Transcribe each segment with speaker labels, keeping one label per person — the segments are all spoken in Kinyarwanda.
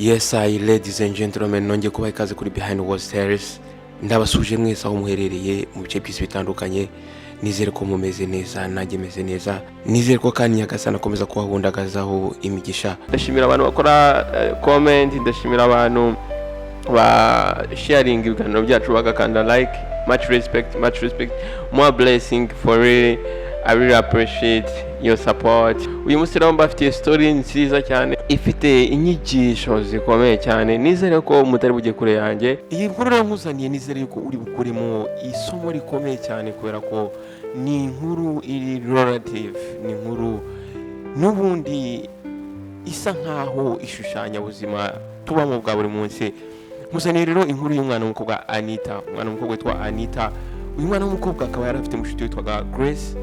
Speaker 1: Yes, ladies and gentlemen, nongeye kubaha ikaze kuri Behind Walls Terrace. Ndabasuje mwese aho muherereye mu bice by'isi bitandukanye. Nizere ko mumeze neza, nanjye meze neza. Nizere ko kandi Nyagasani akomeza kubahundagazaho imigisha. Ndashimira abantu bakora comment, ndashimira abantu ba sharing ibiganiro byacu bagakanda like. Much respect, more blessing for really. I really appreciate your support. Uyu munsi rero mbafitiye story nziza cyane ifite inyigisho zikomeye cyane. Nizere ko mutari bujye kure yanjye. Iyi nkuru rero nkuzaniye, nizere ko uri bukuremo isomo rikomeye cyane, kubera ko ni inkuru iri relative, ni inkuru n'ubundi isa nkaho ishushanya ubuzima tubamo bwa buri munsi. Nkuzaniye rero inkuru y'umwana w'umukobwa Anita. Umwana w'umukobwa witwa Anita. Uyu mwana w'umukobwa akaba yarafite umushuti witwaga Grace.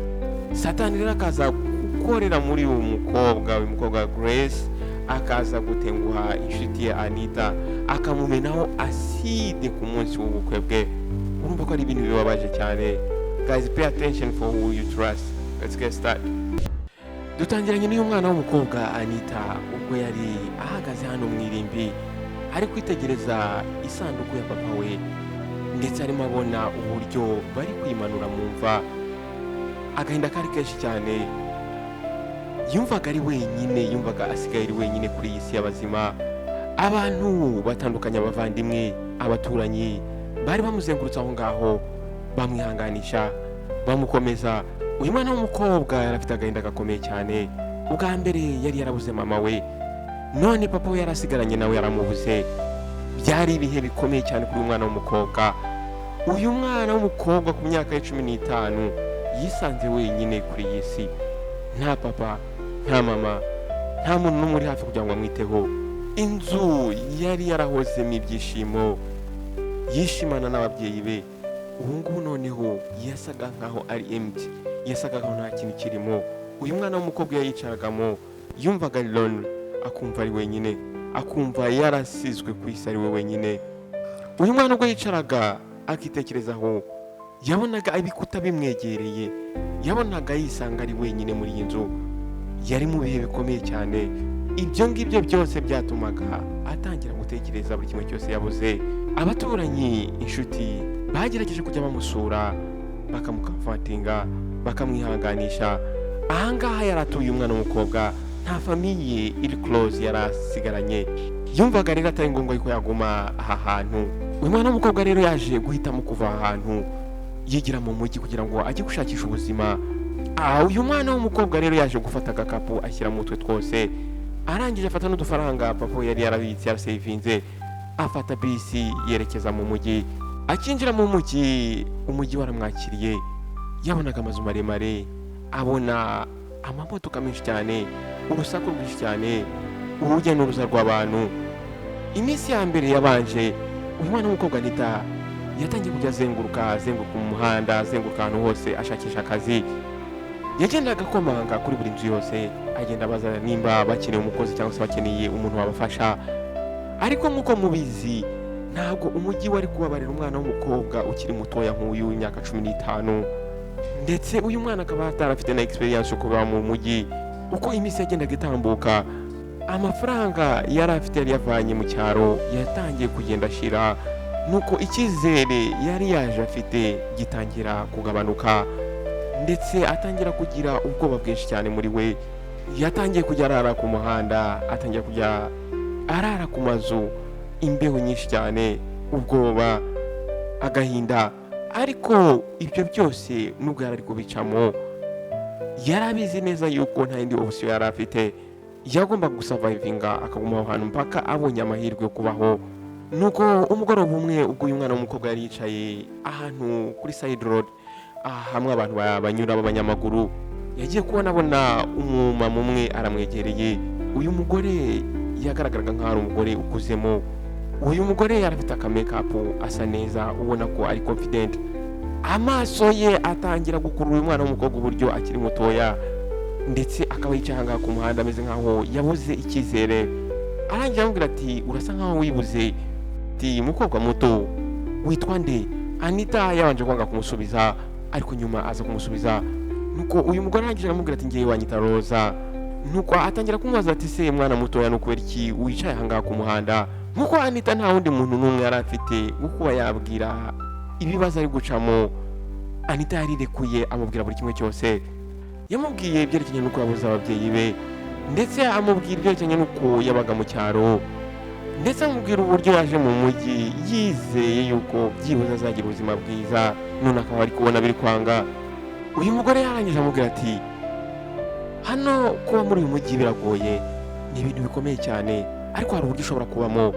Speaker 1: Satani rero akaza gukorera muri uyu mukobwa Grace, akaza gutenguha inshuti ya Anita, akamumenaho aside ku munsi w'ubukwe bwe. Urumva ko ari ibintu bibabaje cyane. Guys, pay attention for who you trust. Let's get started. Dutangiranye n'uyu mwana w'umukobwa Anita ubwo yari ahagaze hano mu irimbi, ari kwitegereza isanduku ya papa we, ndetse arimo abona uburyo bari kwimanura mu mva. Agahinda kari kenshi cyane, yumvaga ari wenyine, yumvaga asigaye ari wenyine kuri iyi si y'abazima. Abantu batandukanye, abavandimwe, abaturanyi bari bamuzengurutse aho ngaho, bamwihanganisha, bamukomeza. Uyu mwana w'umukobwa yari afite agahinda gakomeye cyane. Ubwa mbere yari yarabuze mama we, none papa we yarasigaranye nawe yaramubuze. Byari ibihe bikomeye cyane kuri uyu mwana w'umukobwa. Uyu mwana w'umukobwa ku myaka ya 15 yisanze wenyine kuri iyi si, nta papa, nta mama, nta muntu n'umwe uri hafi kugira ngo amwiteho. Inzu yari yarahozemo ibyishimo, yishimana n'ababyeyi be, ubu ngubu noneho yasaga nkaho ari empty, yasaga nkaho nta kintu kirimo. Uyu mwana w'umukobwa yicaragamo yumvaga ari lonely, akumva ari wenyine, akumva yarasizwe ku isi ari we wenyine. Uyu mwana ubwo yicaraga akitekerezaho, yabonaga ibikuta bimwegereye, yabonaga yisanga ari wenyine muri iyi nzu. Yari mu bihe bikomeye cyane. Ibyo ngibyo byose byatumaga atangira gutekereza buri kimwe cyose yabuze. Abaturanyi, inshuti bagerageje kujya bamusura, bakamukamfatinga, bakamwihanganisha. Ahangaha yaratuye umwana w'umukobwa, nta famiye iri close yarasigaranye. Yumvaga rero atari ngombwa yuko yaguma aha hantu. Uyu mwana w'umukobwa rero yaje guhitamo kuva aha hantu, yigira mu mujyi kugira ngo ajye gushakisha ubuzima. Uyu mwana w'umukobwa rero yaje gufata agakapu ashyira mu twe twose, arangije afata n'udufaranga papa yari yarabitse yarasevinze, afata bisi yerekeza mu mujyi. Akinjira mu mujyi, umujyi waramwakiriye. Yabonaga amazu maremare, abona amamodoka menshi cyane, urusaku rwinshi cyane, urujya n'uruza rw'abantu. Iminsi ya mbere yabanje, uyu mwana w'umukobwa Anita yatangiye kujya azenguruka mu muhanda, azenguruka ahantu hose ashakisha akazi. Yagendaga akomanga kuri buri nzu yose, agenda abaza nimba bakeneye umukozi cyangwa se bakeneye umuntu wabafasha. Ariko nk'uko mubizi, ntabwo umujyi wari kubabarira umwana w'umukobwa ukiri mutoya nk'uyu w'imyaka 15, ndetse uyu mwana akaba atarafite na experience yo kuba mu mujyi. Uko iminsi yagendaga itambuka, amafaranga yari afite yari yavanye mu cyaro yatangiye kugenda ashira, nuko icyizere yari yaje afite gitangira kugabanuka, ndetse atangira kugira ubwoba bwinshi cyane muri we. Yatangiye kujya arara ku muhanda, atangira kujya arara ku mazu, imbeho nyinshi cyane, ubwoba, agahinda. Ariko ibyo byose nubwo yari ari kubicamo, yari abizi neza yuko nta yindi option yari afite. Yagomba gusurvivinga, akaguma aho hantu mpaka abonye amahirwe yo kubaho. Nuko umugoroba umwe, ubwo uyu mwana w'umukobwa yari yicaye ahantu kuri side road, hamwe abantu banyura b'abanyamaguru, yagiye kubona umumama umwe aramwegereye. Uyu mugore yagaragaraga nk'aho ari umugore ukuzemo. Uyu mugore yari afite make-up, asa neza, ubona ko ari confident. Amaso ye atangira gukurura uyu mwana w'umukobwa uburyo akiri mutoya, ndetse akaba yicaye ahangaha ku muhanda ameze nk'aho yabuze icyizere. Arangira amubwira ati, urasa nk'aho wibuze. Ati, mukobwa muto, witwa nde? Anita yabanje kwanga kumusubiza, ariko nyuma aza kumusubiza. Nuko uyu mugore arangije aramubwira ati, ngiye wanyita Rosa. nuko atangira kumubaza ati se mwana mutoya n'ukubera iki wicaye ahangaha ku muhanda, nkuko Anita nta wundi muntu n'umwe yari afite wo kuba yabwira ibibazo ari gucamo. Anita yarirekuye amubwira buri kimwe cyose, yamubwiye ibyerekeranye n'uko yabuze ababyeyi be, ndetse amubwira ibyerekeranye n'uko yabaga mu cyaro, ndetse amubwira uburyo yaje mu mujyi yizeye yuko byibuze azagira ubuzima bwiza, none akaba ari kubona biri kwanga. Uyu mugore yarangije amubwira ati hano kuba muri uyu mujyi biragoye, ni ibintu bikomeye cyane, ariko hari uburyo ushobora kubamo,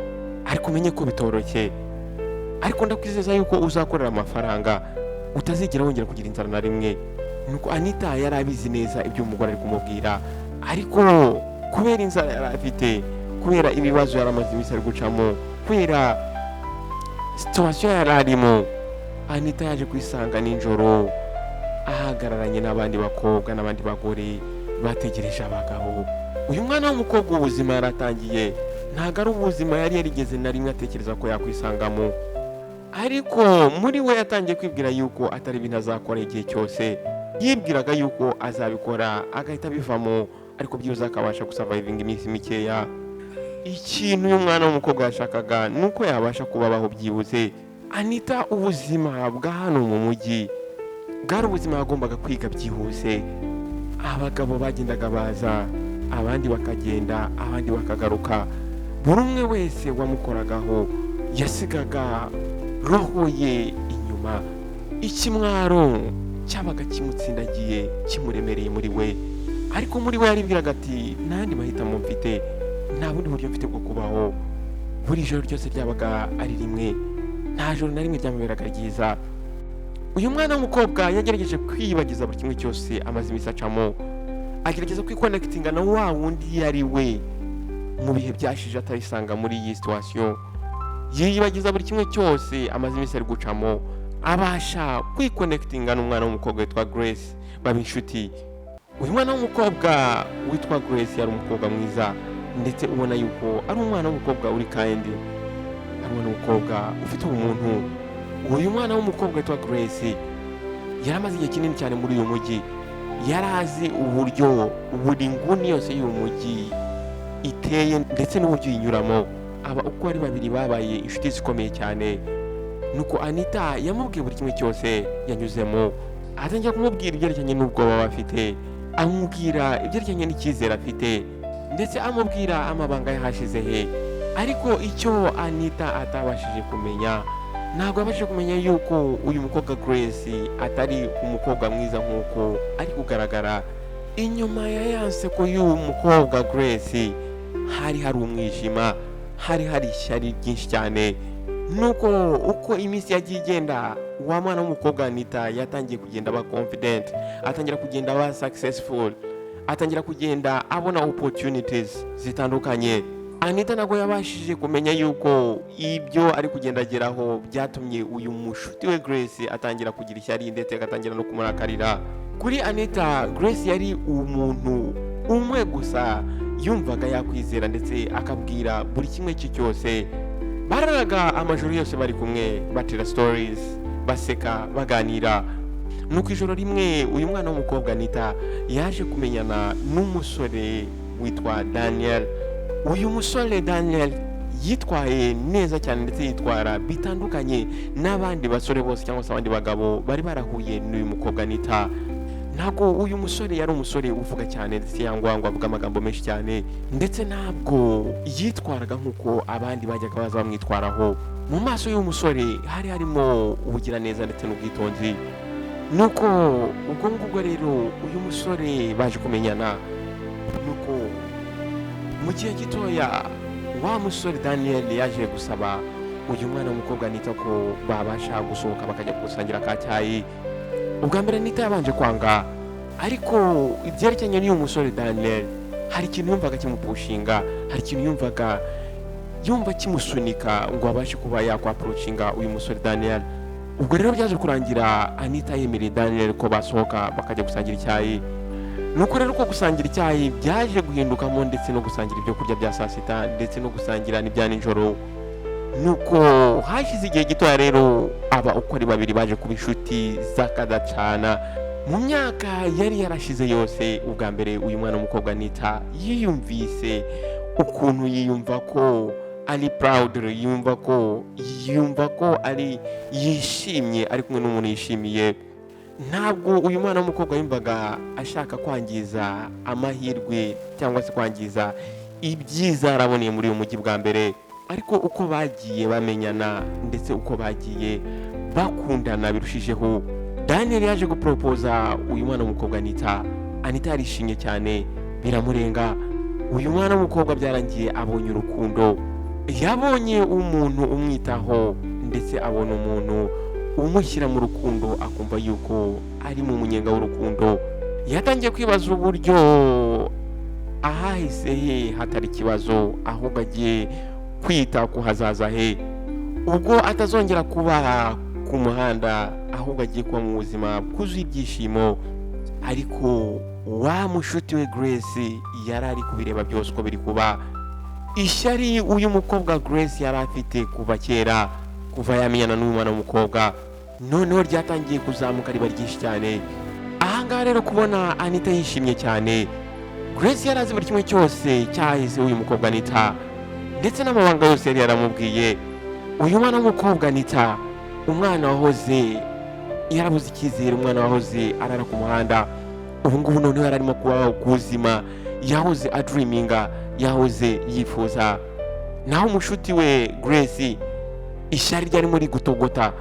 Speaker 1: ariko umenye ko bitoroshye, ariko ndakwizeza yuko uzakorera amafaranga utazigera wongera kugira inzara na rimwe. Nuko Anita yari abizi neza ibyo umugore ari kumubwira, ariko kubera inzara yari afite, kubera ibibazo yari amaze iminsi ari gucamo, kubera situation yari arimo, Anita yaje kwisanga nijoro ahagararanye n'abandi bakobwa n'abandi bagore bategereje abagabo. Uyu mwana w'umukobwa ubuzima yaratangiye, ntabwo ari ubuzima yari yarigeze na rimwe atekereza ko yakwisangamo, ariko muri we yatangiye kwibwira yuko atari ibintu azakora igihe cyose. Yibwiraga yuko azabikora agahita abivamo, ariko byibuze akabasha gusavayivinga iminsi mikeya. Ikintu uyu mwana w'umukobwa yashakaga ni uko yabasha kubabaho byibuze. Anita ubuzima bwa hano mu mujyi bwari ubuzima yagombaga kwiga byihuse. Abagabo bagendaga baza, abandi bakagenda, abandi bakagaruka, buri umwe wese wamukoragaho yasigaga roho ye inyuma. Ikimwaro cyabaga kimutsindagiye, kimuremereye muri we, ariko muri we yaribwiraga ati nta yandi mahitamo mfite, nta bundi buryo mfite bwo kubaho. Buri joro ryose ryabaga ari rimwe, nta joro na rimwe ryamuberaga ryiza. Uyu mwana w'umukobwa yagerageje kwibagiza buri kimwe cyose amaze iminsi acamo, agerageza kwikonekitinga na wa wundi yari we mu bihe byashije atarisanga muri iyi situation. Yibagiza buri kimwe cyose amaze iminsi ari gucamo, abasha kwikonekitinga n'umwana w'umukobwa witwa Grace baba inshuti. Uyu mwana w'umukobwa witwa Grace yari umukobwa mwiza, ndetse ubona yuko ari umwana w'umukobwa uri kind, ari umwana w'umukobwa ufite ubumuntu. Uyu mwana w'umukobwa witwa Grace yari amaze igihe kinini cyane muri uyu mujyi, yari azi uburyo buri nguni yose y'uyu mujyi iteye ndetse n'uburyo yinyuramo. Aba uko ari babiri babaye inshuti zikomeye cyane. Nuko Anita yamubwiye buri kimwe cyose yanyuzemo, atangira kumubwira ibyerekeranye n'ubwoba bafite, amubwira ibyerekeranye n'icyizere afite, ndetse amubwira amabanga yahashize he. Ariko icyo Anita atabashije kumenya, ntabwo yabashije kumenya yuko uyu mukobwa Grace atari umukobwa mwiza nk'uko ari kugaragara. Inyuma ya yanseko y'uyu mukobwa Grace hari umwijima, hari ishyari ryinshi cyane. Nuko uko iminsi yagiye igenda, wa mwana w'umukobwa Anita yatangiye kugenda aba confident, atangira kugenda aba successful, atangira kugenda abona opportunities zitandukanye. Anita ntabwo yabashije kumenya yuko ibyo ari kugenda ageraho byatumye uyu mushuti we Grace atangira kugira ishyari, ndetse agatangira no kumurakarira. Kuri Anita, Grace yari umuntu umwe gusa yumvaga yakwizera, ndetse akabwira buri kimwe cye cyose. Bararaga amajoro yose bari kumwe, batera stories, baseka, baganira. Nuko ijoro rimwe uyu mwana w'umukobwa Anita yaje kumenyana n'umusore witwa Daniel. Uyu musore Daniel yitwaye neza cyane, ndetse yitwara bitandukanye n'abandi basore bose cyangwa se abandi bagabo bari barahuye n'uyu mukobwa Anita. Ntabwo uyu musore yari umusore uvuga cyane, ndetse yangwa ngo avuga amagambo menshi cyane, ndetse ntabwo yitwaraga nk'uko abandi bajyaga baza bamwitwaraho. Mu maso y'uyu musore hari harimo ubugiraneza ndetse n'ubwitonzi. Nuko ubwo ngubwo rero uyu musore baje kumenyana. Nuko mu gihe gitoya wa musore Daniel yaje gusaba uyu mwana w'umukobwa Anita ko babasha gusohoka bakajya gusangira ka cyayi. Ubwa mbere Anita yabanje kwanga, ariko ibyerekeranye n'uyu musore Daniel hari ikintu yumvaga kimupushinga, hari ikintu yumva kimusunika ngo abashe kuba yakwaprochinga uyu musore Daniel. Ubwo rero byaje kurangira Anita yemereye Daniel ko basohoka bakajya gusangira icyayi. Nuko rero ko gusangira icyayi byaje guhindukamo ndetse no gusangira ibyo kurya bya saa sita, ndetse no gusangira n'ibya nijoro. Nuko hashize igihe gitoya rero aba uko ari babiri baje kuba inshuti z'akadacana. mu myaka yari yarashize yose, ubwa mbere uyu mwana w'umukobwa Anita yiyumvise ukuntu yiyumva ko ari proud, yumva ko ari yishimye ari kumwe n'umuntu yishimiye. Ntabwo uyu mwana w'umukobwa yumvaga ashaka kwangiza amahirwe cyangwa se kwangiza ibyiza yaraboneye muri uyu mujyi bwa mbere, ariko uko bagiye bamenyana ndetse uko bagiye bakundana birushijeho, Daniel yaje gupropoza uyu mwana w'umukobwa Anita yarishimye cyane biramurenga. Uyu mwana w'umukobwa byarangiye abonye urukundo, yabonye umuntu umwitaho ndetse abona umuntu umushyira mu rukundo, akumva yuko ari mu munyenga w'urukundo. Yatangiye kwibaza uburyo ahahise he hatari ikibazo, ahubwo agiye kwita ku hazaza he, ubwo atazongera kuba ku muhanda, ahubwo agiye kuba mu buzima bwuzuye ibyishimo. Ariko wa mushuti we Grace yari ari kubireba byose uko biri kuba. Ishyari uyu mukobwa Grace yari afite kuva kera, kuva yamenyana n'uyu mwana w'umukobwa, noneho ryatangiye kuzamuka riba ryinshi cyane. Ahangaha rero kubona Anita yishimye cyane, Grace yari azi buri kimwe cyose cyahise uyu mukobwa Anita, ndetse n'amabanga yose yari yaramubwiye. Uyu mwana w'umukobwa Anita, umwana wahoze yarabuze icyizere, umwana wahoze arara ku muhanda, ubu ngubu noneho yari arimo kubaho ku buzima yahoze adreaminga, yahoze yifuza. Naho umushuti we Grace, ishyari ryarimo rigutogota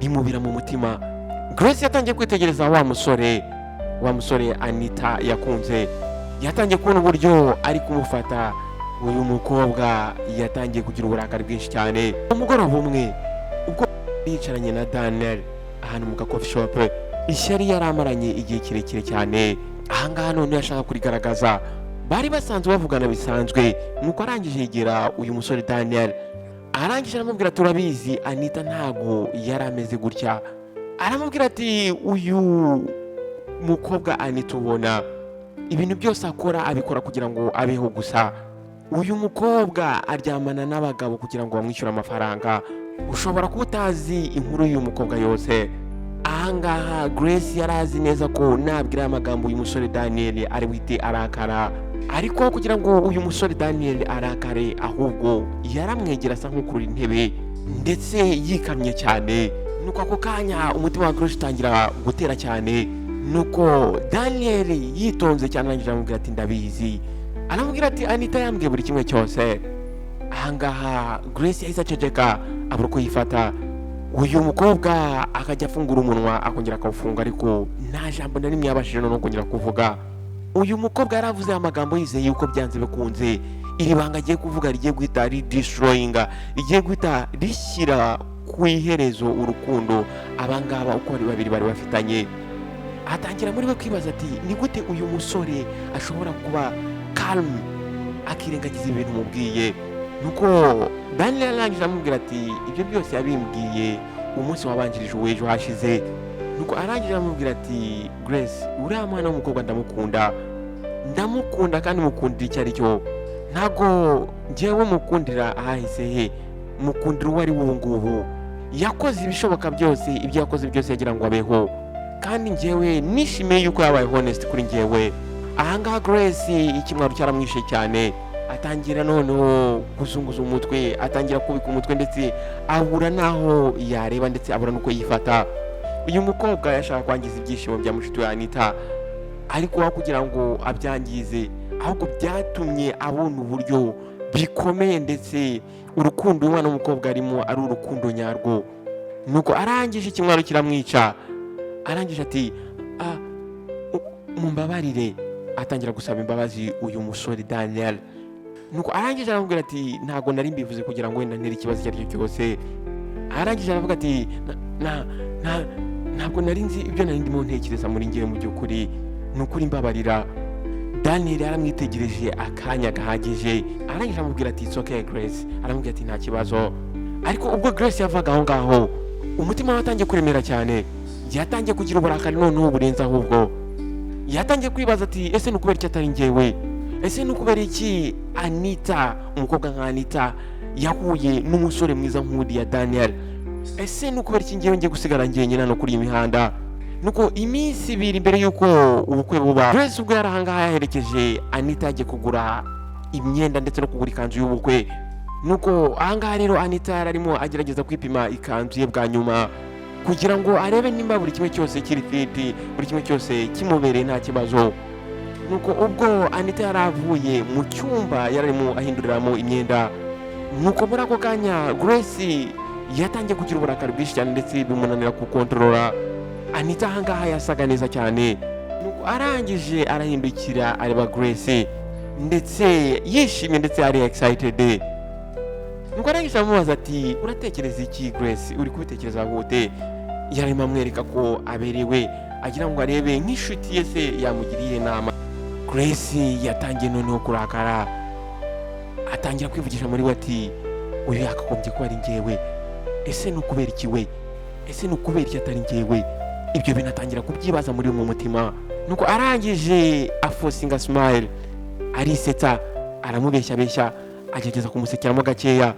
Speaker 1: rimubira mu mutima. Grace yatangiye kwitegereza wa musore Anita yakunze, yatangiye kubona uburyo ari kumufata. Uyu mukobwa yatangiye kugira uburakari bwinshi cyane. Umugoroba umwe ubwo yicaranye na Daniel ahantu mu coffee shop, ishyari yaramaranye igihe kirekire cyane, ahangaha none yashaka kurigaragaza. Bari basanzwe bavugana bisanzwe, nuko arangije yegera uyu musore Daniel, arangije aramubwira turabizi Anita ntago yari ameze gutya. Aramubwira ati uyu mukobwa Anita ubona ibintu byose akora abikora kugira ngo abeho gusa. Uyu mukobwa aryamana n'abagabo kugira ngo bamwishyure amafaranga. Ushobora kuba utazi inkuru y'uyu mukobwa yose. Ahangaha Grace yari azi neza ko nabwira amagambo uyu musore Daniel ari buhite arakara, ariko kugira ngo uyu musore Daniel arakare, ahubwo yaramwegera asa nk'ukurura intebe ndetse yikamye cyane. Nuko ako kanya umutima wa Grace utangira gutera cyane, nuko Daniel yitonze cyane arangije aramubwira ati ndabizi. Aramubwira ati Anita yambwiye buri kimwe cyose. Ahangaha Grace yahise aceceka abura uko yifata. Uyu mukobwa akajya afungura umunwa akongera akawufunga, ariko nta jambo na rimwe yabashije no kongera kuvuga. Uyu mukobwa yaravuze amagambo yizeye yuko byanze bikunze iri banga agiye kuvuga rigiye guhita destroyinga, rigiye guhita rishyira ku iherezo urukundo abangaba uko ari babiri bari bafitanye. Atangira muri we kwibaza ati ni gute uyu musore ashobora kuba calm akirengagiza ibintu mubwiye. Nuko Daniel arangije amubwira ati ibyo byose yabimbwiye umunsi wabanjirije uw'ejo hashize. Nuko arangije amubwira ati Grace, uriya mwana w'umukobwa ndamukunda kandi mukundira icyo ari cyo. Ntago njyewe mukundira ahahise he, mukundira uwo ari ubu ngubu. Yakoze ibishoboka byose, ibyo yakoze byose yagira ngo abeho, kandi njyewe nishimiye yuko yabaye honest kuri njyewe. Ahangaha Grace ikimwaro cyaramwishe cyane, atangira noneho kuzunguza umutwe, atangira kubika umutwe ndetse abura naho yareba ndetse abura nuko yifata. Uyu mukobwa yashaka kwangiza ibyishimo bya mushuti wa Anita, ariko kugira ngo abyangize, ahubwo byatumye abona uburyo bikomeye ndetse urukundo umwana w'umukobwa arimo ari urukundo nyarwo. Nuko arangije ikimwaro kiramwica, arangije ati mumbabarire, atangira gusaba imbabazi uyu musore Daniel. Nuko arangije aramubwira ati ntago nari mbivuze kugira ngo wenda ntere ikibazo icyo ari cyo cyose. Arangije aravuga ati ntabwo nari nzi ibyo nari ndimo ntekereza muri ngewe mu by'ukuri, nukuri mbabarira. Daniel yaramwitegereje akanya gahagije, arangije amubwira ati it's okay Grace. Aramubwira ati nta kibazo. Ariko ubwo Grace yavaga aho ngaho, umutima we watangiye kuremera cyane, yatangiye kugira uburakari noneho burenze ahubwo. Yatangiye kwibaza ati ese ni ukubera iki atari njyewe, ese ni ukubera iki Anita, umukobwa nka Anita yahuye n'umusore mwiza nk'uriya Daniel, ese ni ukubera iki njyewe ngiye gusigara njyenyine no kuri iyi mihanda. nuko iminsi ibiri imbere y'uko ubukwe buba, Grace ubwo yari ahangaha yaherekeje Anita yagiye kugura imyenda ndetse no kugura ikanzu y'ubukwe. Nuko ahangaha rero Anita yari arimo agerageza kwipima ikanzu ye bwa nyuma kugira ngo arebe nimba buri kimwe cyose kiri fiti, buri kimwe cyose kimubereye nta kibazo. Nuko ubwo Anita yari avuye mu cyumba yari arimo ahinduriramo imyenda, nuko muri ako kanya Grace yatangiye kugira uburakari bwinshi cyane ndetse bimunanira kukontorora. Anita ahangaha yasaga neza cyane, nuko arangije arahindukira areba Grace ndetse yishimye ndetse ari excited. Nuko arangije amubaza ati uratekereza iki Grace, uri kubitekereza gute? Yarimo amwereka ko aberewe, agira ngo arebe nk'inshuti ye se yamugiriye inama. Grace yatangiye noneho kurakara, atangira kwivugisha muri we ati uyu yakagombye kuba ari njyewe, ese ni ukubera iki we, ese ni ukubera iki atari njyewe? Ibyo bintu atangira kubyibaza muri mu mutima. Nuko arangije afosinga smile, arisetsa, aramubeshya agerageza kumusekiramo gakeya.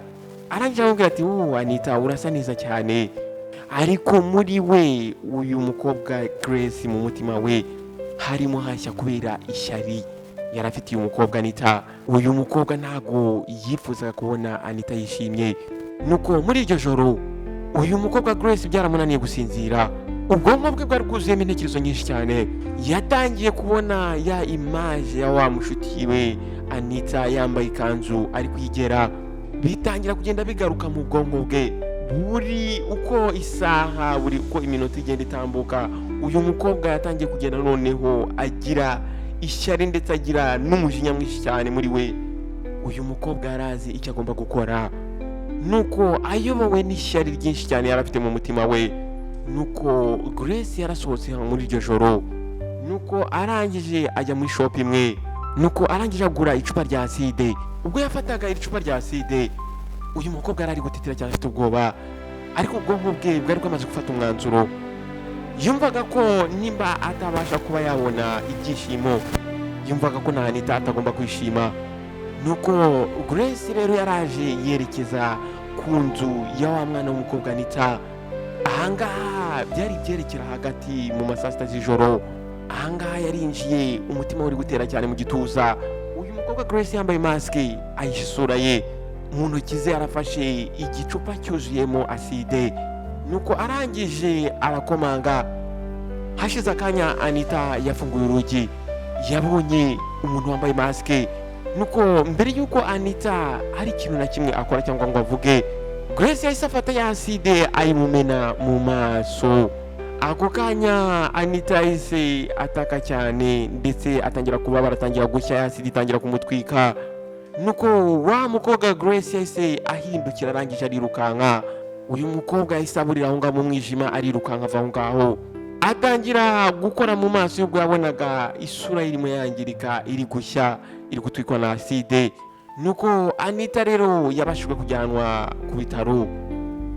Speaker 1: Arangije amubwira ati Anita urasa neza cyane. Ariko muri we uyu mukobwa Grace mu mutima we harimo hashya kubera ishyari yari afitiye umukobwa Anita. Uyu mukobwa ntago yifuzaga kubona Anita yishimye. Nuko muri iryo joro uyu mukobwa Grace byaramunaniye gusinzira, ubwonko bwe bwari bwuzuyemo intekerezo nyinshi cyane. Yatangiye kubona ya image ya wa mushuti we Anita yambaye ikanzu ari kwigera, bitangira kugenda bigaruka mu bwonko bwe. Buri uko isaha, buri uko iminota igenda itambuka, uyu mukobwa yatangiye kugenda noneho agira ishyari ndetse agira n'umujinya mwinshi cyane muri we. Uyu mukobwa yarazi icyo agomba gukora, nuko ayobowe n'ishyari ryinshi cyane yari afite mu mutima we. Nuko Grace yarasohotse muri iryo joro, nuko arangije ajya muri shop imwe, nuko arangije agura icupa rya acide. Ubwo yafataga icupa rya acide, uyu mukobwa yari ari gutitira cyane afite ubwoba, ariko ubwonko bwe bwari bwamaze gufata umwanzuro. Yumvaga ko nimba atabasha kuba yabona ibyishimo, yumvaga ko na Anita atagomba kwishima. Nuko Grace rero yaraje yerekeza ku nzu ya wa mwana w'umukobwa Anita. Ahangaha byari byerekera hagati mu masaa sita z'ijoro. Ahangaha yarinjiye, umutima uri gutera cyane mu gituza. Uyu mukobwa Grace yambaye maske, ahisha isura ye, mu ntoki ze arafashe igicupa cyuzuyemo acide. Nuko arangije arakomanga. Hashize akanya Anita yafunguye urugi, yabonye umuntu wambaye maske. Nuko mbere yuko Anita hari ikintu na kimwe akora cyangwa ngo avuge, Grace yahise afata ya acide ayimumena mu maso. Ako kanya Anita yahise ataka cyane ndetse atangira kubabara, atangira gushya, ya acide itangira kumutwika. Nuko wa mukobwa Grace yahise ahindukira, arangije arirukanka. Uyu mukobwa yahise aburira aho ngaho mu mwijima, arirukanka ava aho ngaho, atangira gukora mu maso y'ubwo yabonaga isura irimo yangirika, iri gushya, iri gutwikwa na acide. Nuko Anita rero yabashijwe kujyanwa ku bitaro.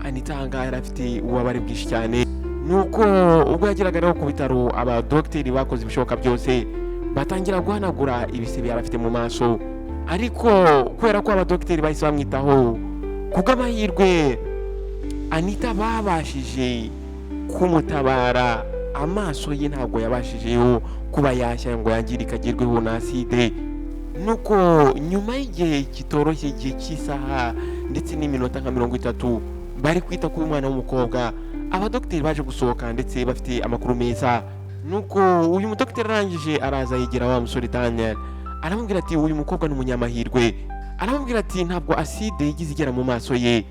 Speaker 1: Anita ahangaha yari afite ububabare bwinshi cyane. Nuko ubwo yageraga rero ku bitaro, abadogiteri bakoze ibishoboka byose, batangira guhanagura ibisebe yari afite mu maso. Ariko kubera ko abadogiteri bahise bamwitaho, kubw'amahirwe Anita babashije kumutabara. Amaso ye ntabwo yabashijeho kuba yashya ngo yangirika agerweho na acide. Nuko nyuma y'igihe kitoroshye, igihe cy'isaha ndetse n'iminota nka 30, bari kwita ku mwana w'umukobwa, abadogiteri baje gusohoka ndetse bafite amakuru meza. Nuko uyu mudogiteri arangije araza yegera wa musore Daniel, aramubwira ati uyu mukobwa ni umunyamahirwe. Aramubwira ati ntabwo acide yigize igera mu maso ye,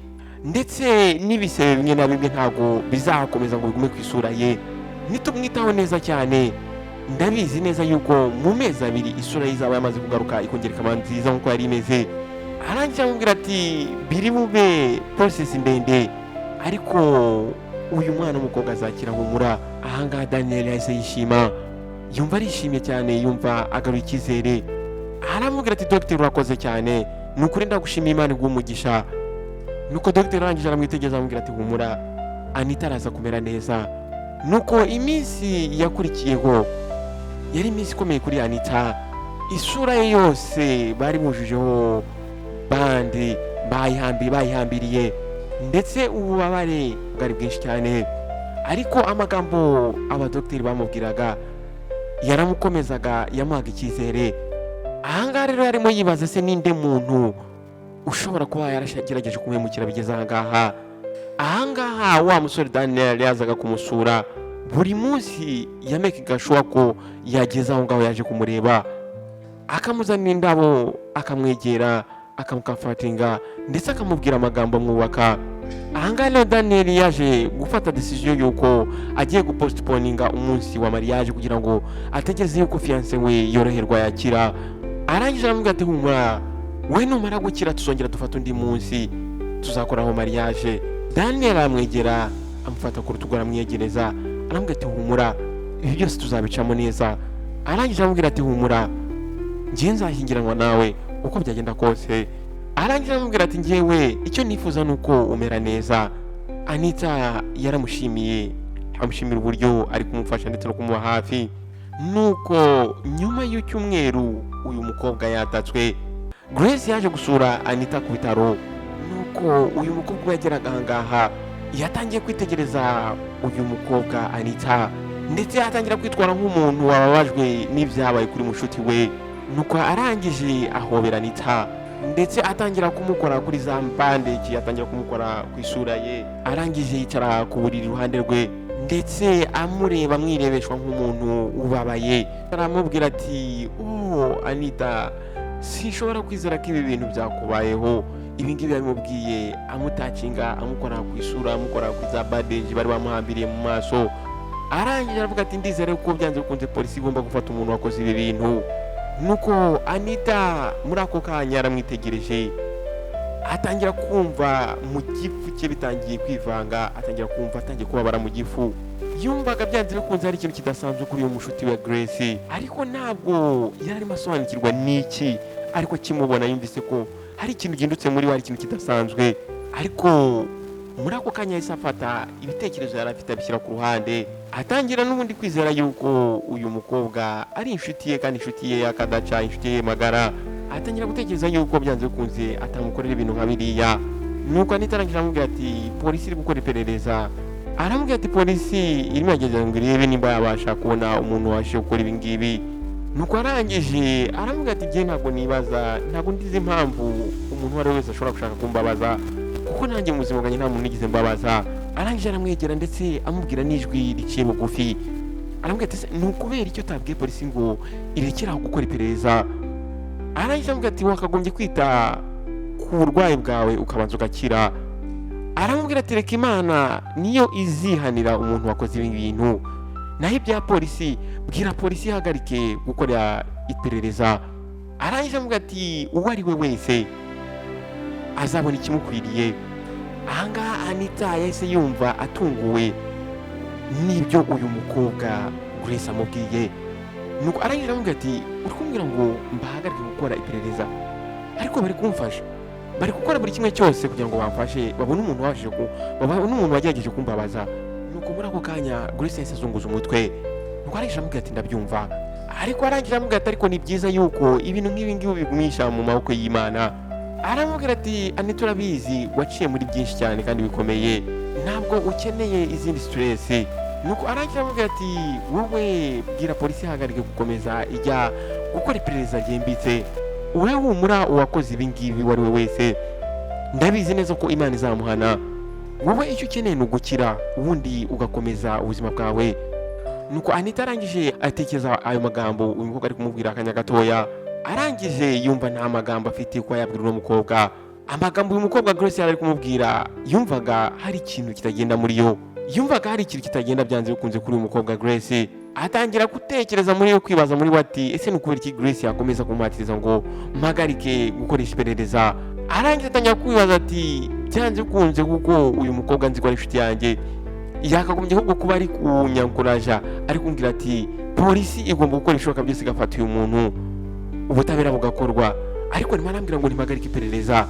Speaker 1: ndetse n'ibisebe bimwe na bimwe ntabwo bizakomeza ngo bigume ku isura ye. Nitumwitaho neza cyane, ndabizi neza yuko mu mezi 2 isura ye izaba yamaze kugaruka, ikongera ikaba nziza nk'uko yari imeze. Arangije amubwira ati biri bube process ndende, ariko uyu mwana w'umukobwa azakira, humura. Ahangaha Daniel yahise yishima, yumva arishimye cyane, yumva agaruye icyizere. Aramubwira ati dogiteri urakoze cyane, nukuri ndagushimiye, Imana iguhe umugisha. Nuko dogiteri arangije aramwitegereza amubwira ati humura, Anita araza kumera neza. Nuko iminsi yakurikiyeho yari iminsi ikomeye kuri Anita. Isura ye yose bari bujujeho bandi, bayihambiriye, ndetse ububabare bwari bwinshi cyane. ariko amagambo abadogiteri bamubwiraga yaramukomezaga yamuhaga icyizere. Ahangaha rero yarimo yibaza se ninde muntu ushobora kuba yaragerageje kumuhemukira bigeze ahangaha. Ahangaha wa musore Daniel yazaga kumusura buri munsi, yamekaga sure ko yageze aho ngaho yaje kumureba, akamuzanira indabo, akamwegera, akamukafatinga ndetse akamubwira amagambo amwubaka. Ahangaha rero Daniel yaje gufata decision yuko agiye gupostponinga umunsi wa mariage kugira ngo ategereze yuko fiance we yoroherwa yakira. Arangije aramubwira ati humura, we numara gukira tuzongera dufata undi munsi tuzakoraho mariage. Daniel amwegera, amufata ku rutugu, aramwegereza, aramubwira ati humura, ibi byose tuzabicamo neza. Arangije aramubwira ati humura, njye nzashyingiranwa nawe uko byagenda kose. Arangije aramubwira ati njyewe icyo nifuza nuko umera neza. Anita yaramushimiye, amushimira uburyo ari kumufasha ndetse no kumuba hafi. Nuko nyuma y'icyumweru uyu mukobwa yatatswe, Grace yaje gusura Anita ku bitaro. Nuko uyu mukobwa yageraga ahangaha yatangiye kwitegereza uyu mukobwa Anita, ndetse yatangira kwitwara nk'umuntu wababajwe n'ibyabaye kuri mushuti we. Nuko arangije ahobera Anita ndetse atangira kumukora kuri za bandage, atangira kumukora ku isura ye. Arangije yicara ku buriri iruhande rwe ndetse amureba, amwirebeshwa nk'umuntu ubabaye. Aramubwira ati Anita, sinshobora kwizera ko ibi bintu byakubayeho. Ibi ngibi yabimubwiye amutacinga, amukora ku isura, amukora kuri za bandage bari bamuhambiriye mu maso. Arangije aravuga ati ndizere ko byanze bikunze polisi igomba gufata umuntu wakoze ibi bintu. Nuko Anita muri ako kanya aramwitegereje, atangira kumva mu gifu cye bitangiye kwivanga, atangira kumva atangiye kubabara mu gifu. Yumvaga byanze bikunze hari ikintu kidasanzwe kuri uyu mushuti wa Grace, ariko ntabwo yari arimo asobanukirwa n'iki. Ariko kimubona yumvise ko hari ikintu gihindutse muri we, hari ikintu kidasanzwe. Ariko muri ako kanya yahise afata ibitekerezo yari afite abishyira ku ruhande, atangira n'ubundi kwizera yuko uyu mukobwa ari inshuti ye, kandi inshuti ye akadaca, inshuti ye magara. Atangira gutekereza yuko byanze bikunze atamukorera ibintu nka biriya. Nuko Anita arangije aramubwira ati polisi iri gukora iperereza. Aramubwira ati polisi irimo yageze ngo irebe nimba yabasha kubona umuntu wabashije gukora ibi ngibi. Nuko arangije aramubwira ati njye ntabwo nibaza, ntabwo ndizi impamvu umuntu uwo ari we wese ashobora gushaka kumbabaza, kuko nanjye mu buzima bwanjye nta muntu nigeze mbabaza. Arangije aramwegera ndetse amubwira n'ijwi riciye bugufi, aramubwira ati ni ukubera icyo utabwiye polisi ngo irekere aho gukora iperereza? Arangije aramubwira ati wakagombye kwita ku burwayi bwawe ukabanza ugakira. Aramubwira ati reka Imana niyo izihanira umuntu wakoze ibi bintu, naho ibya polisi bwira polisi ihagarike gukora iperereza. Arangije aramubwira ati uwo ari we wese azabona ikimukwiriye. Ahangaha Anita yahise yumva atunguwe n'ibyo uyu mukobwa Grace amubwiye. Nuko arangije aramubwira ati uri kumbwira ngo mbahagarike gukora iperereza? Ariko bari kumfasha, bari gukora buri kimwe cyose kugira ngo bamfashe, babone umuntu wagerageje kumbabaza. Nuko muri ako kanya Grace yahise azunguza umutwe. Nuko arangije aramubwira ati ndabyumva. Ariko arangije aramubwira ati ariko ni byiza yuko ibintu nk'ibi ngibi bigumisha mu maboko y'Imana. Aramubwira ati Anita urabizi waciye muri byinshi cyane kandi bikomeye, ntabwo ukeneye izindi stress. Nuko arangije aramubwira ati wowe bwira polisi ihagarike gukomeza ijya gukora iperereza ryimbitse. Wowe humura, uwakoze ibi ngibi uwo ari we wese ndabizi neza ko Imana izamuhana. Wowe icyo ukeneye ni ugukira, ubundi ugakomeza ubuzima bwawe. Nuko Anita arangije atekereza ayo magambo uyu mukobwa ari kumubwira akanya gatoya. Arangije yumva nta magambo afite ko yabwira uno mukobwa. Amagambo uyu mukobwa Grace yari kumubwira yumvaga hari ikintu kitagenda muri yo, yumvaga hari ikintu kitagenda byanze bikunze kuri uyu mukobwa Grace. Atangira gutekereza muri yo, kwibaza muri we ati ese ni ukubera iki Grace yakomeza kumuhatiriza ngo mpagarike gukoresha iperereza? Arangije atangira kwibaza ati byanze bikunze kuko uyu mukobwa nzi ko ari inshuti yanjye, yakagombye ahubwo kuba ari kunyankuraja, ari kumbwira ati polisi igomba gukora ibishoboka byose igafata uyu muntu, ubutabera bugakorwa. Ariko arimo arambwira ngo ntimpagarike iperereza.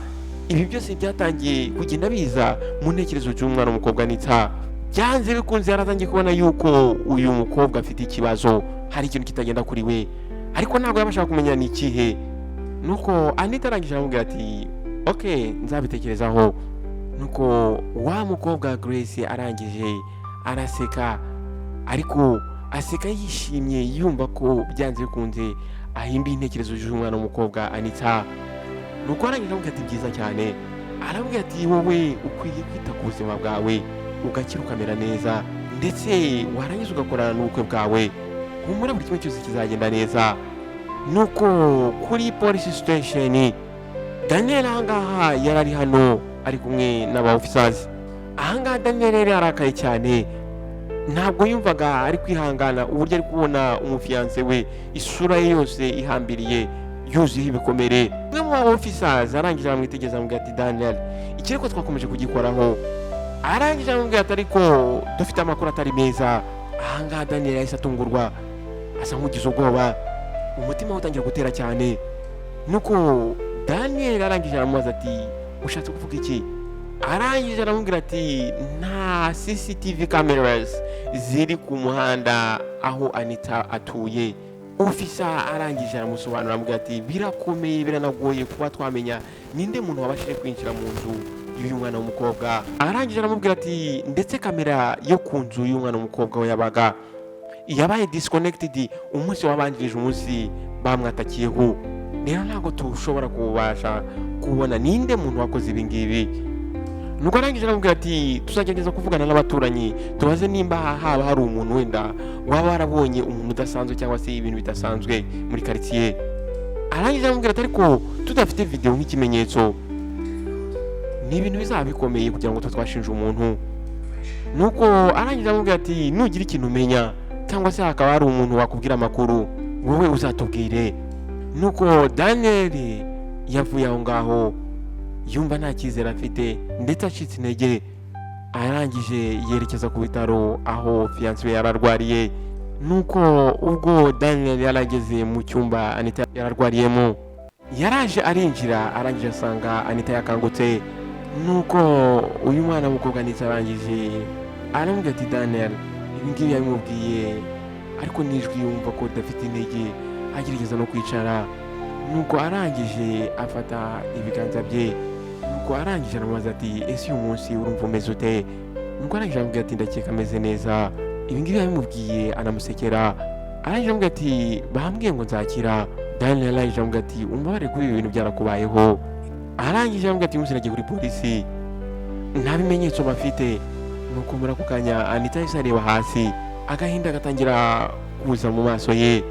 Speaker 1: Ibi byose byatangiye kugenda biza mu ntekerezo cy'umwana w'umukobwa Anita. Byanze bikunze yaratangiye kubona yuko uyu mukobwa afite ikibazo, hari ikintu kitagenda kuri we, ariko ntabwo yabashaka kumenya ni ikihe. Nuko Anita arangije aramubwira ati okay nzabitekerezaho. Nuko wa mukobwa Grace arangije araseka, ariko aseka yishimye yumva ko byanze bikunze ahimba intekerezo z'umwana w'umukobwa Anita. Nuko arangije aramubwira ati byiza cyane, aramubwira ati wowe ukwiye kwita ku buzima bwawe ugakira ukamera neza, ndetse warangiza ugakorana n'ubukwe bwawe, humura buri kimwe cyose kizagenda neza. Nuko kuri police station Daniel ahangaha yari ari hano ari kumwe n'aba officers. Ahangaha Daniel yari arakaye cyane, ntabwo yumvaga ari kwihangana uburyo ari kubona umufiyanse we isura ye yose ihambiriye yuzuyeho ibikomere. Umwe mu ba officers arangije aramwitegeza amubwira ati Daniel, ikirego twakomeje kugikoraho. Arangije aramubwira ati ariko dufite amakuru atari meza. Ahangaha Daniel yahise atungurwa, asa nk'ugize ubwoba, umutima we utangira gutera cyane. Nuko Daniel arangije aramubaza ati ushatse kuvuga iki? Arangije aramubwira ati nta CCTV cameras ziri ku muhanda aho Anita atuye. Ofisa arangije aramusobanurira aramubwira ati birakomeye, biranagoye kuba twamenya ninde muntu wabashije kwinjira mu nzu y'uyu mwana w'umukobwa. Arangije aramubwira ati ndetse kamera yo ku nzu y'umwana w'umukobwa we yabaye disconnected umunsi wabanjirije umunsi bamwatakiyeho. Rero ntabwo tushobora kubasha kubona ninde muntu wakoze ibi ngibi. Nuko arangije aramubwira ati tuzagerageza kuvugana n'abaturanyi tubaze nimba haba hari umuntu wenda waba warabonye umuntu udasanzwe cyangwa se ibintu bidasanzwe muri quartier. Arangije aramubwira ati ariko tudafite video nk'ikimenyetso ni ibintu bizaba bikomeye kugira ngo twashinje umuntu. Nuko arangije aramubwira ati nugira ikintu umenya cyangwa se hakaba hari umuntu wakubwira amakuru wowe uzatubwire. Nuko Daniel yavuye aho ngaho yumva nta cyizere afite ndetse acitse intege. Arangije yerekeza ku bitaro aho fiancé we yararwariye. Nuko ubwo Daniel yarageze mu cyumba Anita yararwariyemo, yaraje arinjira, arangije asanga Anita yakangutse. Nuko uyu mwana w'umukobwa Anita arangije aramubwira ati Daniel, ibi ngibi yabimubwiye ariko nijwi yumva ko dafite intege, agerageza no kwicara. Nuko arangije afata ibiganza bye. Nuko arangije aramubaza ati ese uyu munsi urumva umeze ute? Nuko arangije aramubwira ati ndakeka ameze neza. Ibi ngibi yabimubwiye anamusekera. Arangije aramubwira ati bambwiye ngo nzakira. Daniel arangije aramubwira ati umbabare kuba ibi bintu byarakubayeho. Arangije aramubwira ati umunsi nagiye kuri polisi nta bimenyetso bafite. Nuko muri ako kanya Anita yahise areba hasi, agahinda gatangira kuza mu maso ye.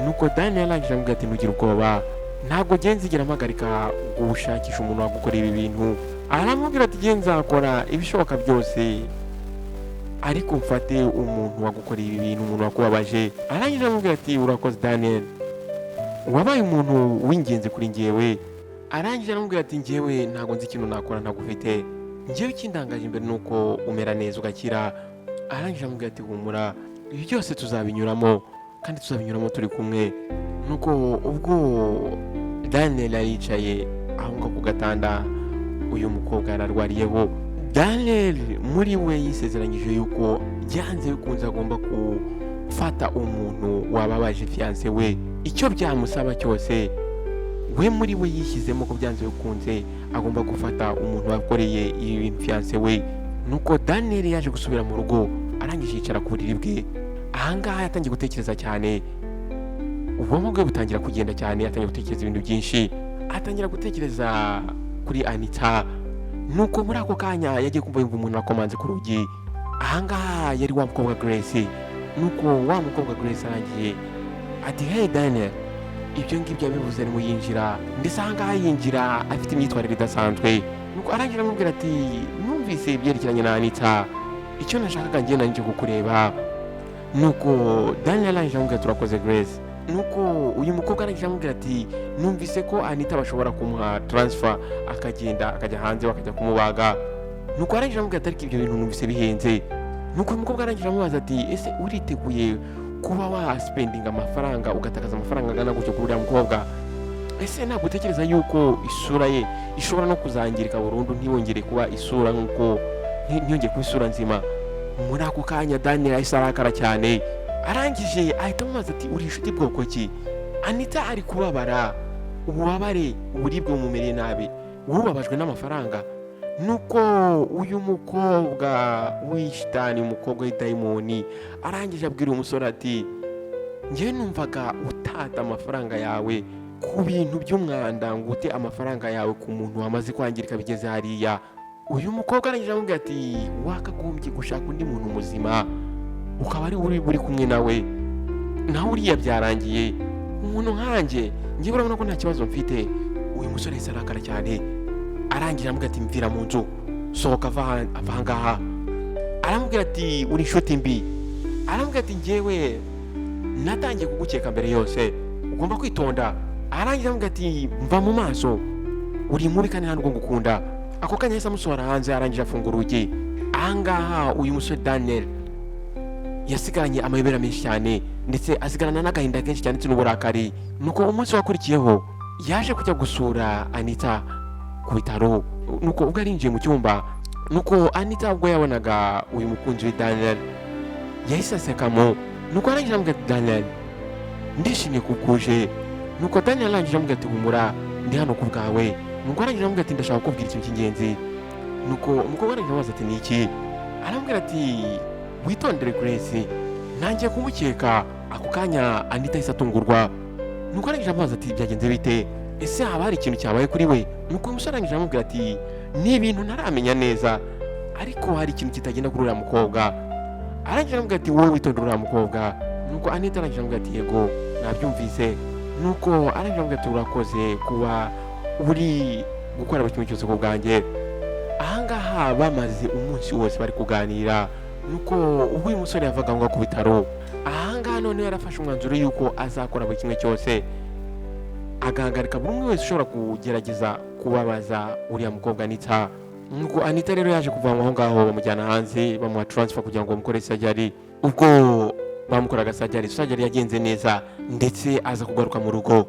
Speaker 1: Nuko Daniel arangije aramubwira ati ntugire ubwoba, ntabwo genzi igira amagarika gushakisha umuntu wagukora ibi bintu. Aramubwira ati genzi nzakora ibishoboka byose ariko mfate umuntu wagukoreye ibi bintu, umuntu wakubabaje. Arangije aramubwira ati urakoze Daniel, wabaye umuntu w'ingenzi kuri njyewe. Arangije aramubwira ati njyewe ntabwo nzi ikintu nakora ntagufite, njyewe ikindangaje imbere nuko umera neza ugakira. Arangije aramubwira ati humura, ibi byose tuzabinyuramo kandi tuzabinyuramo turi kumwe. Nuko ubwo Daniel yicaye aho ngaho ku gatanda uyu mukobwa yararwariyeho, Daniel muri we yisezeranyije yuko byanze bikunze agomba gufata umuntu wababaje fiancé we, icyo byamusaba cyose. We muri we yishyizemo ko byanze bikunze agomba gufata umuntu wakoreye ibi bintu fiancé we. Nuko Daniel yaje gusubira mu rugo, arangije yicara ku buriri bwe. Ahangaha yatangiye gutekereza cyane, ubwonko bwe butangira kugenda cyane, atangira gutekereza ibintu byinshi, atangira gutekereza kuri Anita. Nuko muri ako kanya yagiye kumva yumva umuntu wakomanze ku rugi. Ahangaha yari wa mukobwa Grace. Nuko wa mukobwa Grace arangiye ati hey Daniel, ibyo ngibyo yabivuze arimo yinjira, ndetse ahangaha yinjira afite imyitwarire idasanzwe. Nuko arangira amubwira ati numvise ibyerekeranye na Anita, icyo nashakaga njye nanjye kukureba. Nuko Daniel arangije amubwira turakoze Grace. Nuko uyu mukobwa arangije amubwira ati numvise ko Anita bashobora kumuha transfer akagenda akajya hanze bakajya kumubaga. Nuko arangije amubwira ati ariko ibyo bintu numvise bihenze. Nuko uyu mukobwa arangije amubaza ati ese uriteguye kuba waspendinga amafaranga ugatakaza amafaranga angana gutyo kuri uriya mukobwa? Ese ntabwo utekereza yuko isura ye ishobora no kuzangirika burundu ntiyongere kuba isura nk'uko ntiyongere kuba isura nzima? Muri ako kanya Daniel ahise arakara cyane, arangije ahita amubaza ati uri inshuti bwoko ki? Anita ari kubabara, ububabare uburibwe bumumereye nabi, wowe ubabajwe n'amafaranga? nuko uyu mukobwa w'ishitani, umukobwa w'idayimoni, arangije abwira umusore ati njyewe numvaga utata amafaranga yawe ku bintu by'umwanda, ngo ute amafaranga yawe ku muntu wamaze kwangirika bigeze hariya. Uyu mukobwa arangije amubwira ati wakagombye gushaka undi muntu muzima ukaba ari uri kumwe nawe uriya byarangiye. Umuntu nkanjye njyewe urabona ko nta kibazo mfite. Uyu musore yahise arakara cyane, arangije amubwira ati mvira mu nzu, sohoka ava ahangaha. Aramubwira ati uri inshuti mbi. Aramubwira ati njyewe natangiye kugukeka mbere yose, ugomba kwitonda. Arangije amubwira ati mva mu maso, uri mubi kandi nta nubwo ngukunda. Ako kanya yahise amusohora hanze, arangije afunga urugi. Ahangaha uyu musore Daniel yasigaranye amayobera menshi cyane, ndetse asigarana n'agahinda kenshi cyane ndetse n'uburakari. Nuko umunsi wakurikiyeho yaje kujya gusura Anita ku bitaro. Nuko ubwo arinjiye mu cyumba, nuko Anita ubwo yabonaga uyu mukunzi we Daniel yahise asekamo. Nuko arangije amubwira ati Daniel, ndishimye kukuje. Nuko Daniel arangije amubwira ati humura, ndi hano ku bwawe. Nuko arangije amubwira ati ndashaka kubwira ikintu cy'ingenzi. Nuko umukobwa arangije amubaza ati niki? Arambwira ati witondere Grace, ntangiye kumukeka. Ako kanya Anita yahise atungurwa. Nuko arangije amubaza ati byagenze bite? Ese haba hari ikintu cyabaye kuri we? Nuko umusore arangije amubwira ati ni ibintu ntaramenya neza, ariko hari ikintu kitagenda kuri uriya mukobwa. Arangije amubwira ati wowe witondere uriya mukobwa. Nuko Anita arangije amubwira ati yego nabyumvise. Nuko arangije amubwira ati urakoze kuba uri gukora buri kimwe cyose ku bwanjye. Ahangaha bamaze umunsi wose bari kuganira. Nuko ubwo uyu musore yavaga ngo ku bitaro, ahangaha noneho yarafashe umwanzuro yuko azakora buri kimwe cyose, agahagarika buri umwe wese ushobora kugerageza kubabaza uriya mukobwa Anita. Nuko Anita rero yaje kuvanwa aho ngaho, bamujyana hanze bamuha transfer kugira ngo bamukore surgery. Ubwo bamukoraga surgery yagenze neza, ndetse aza kugaruka mu rugo.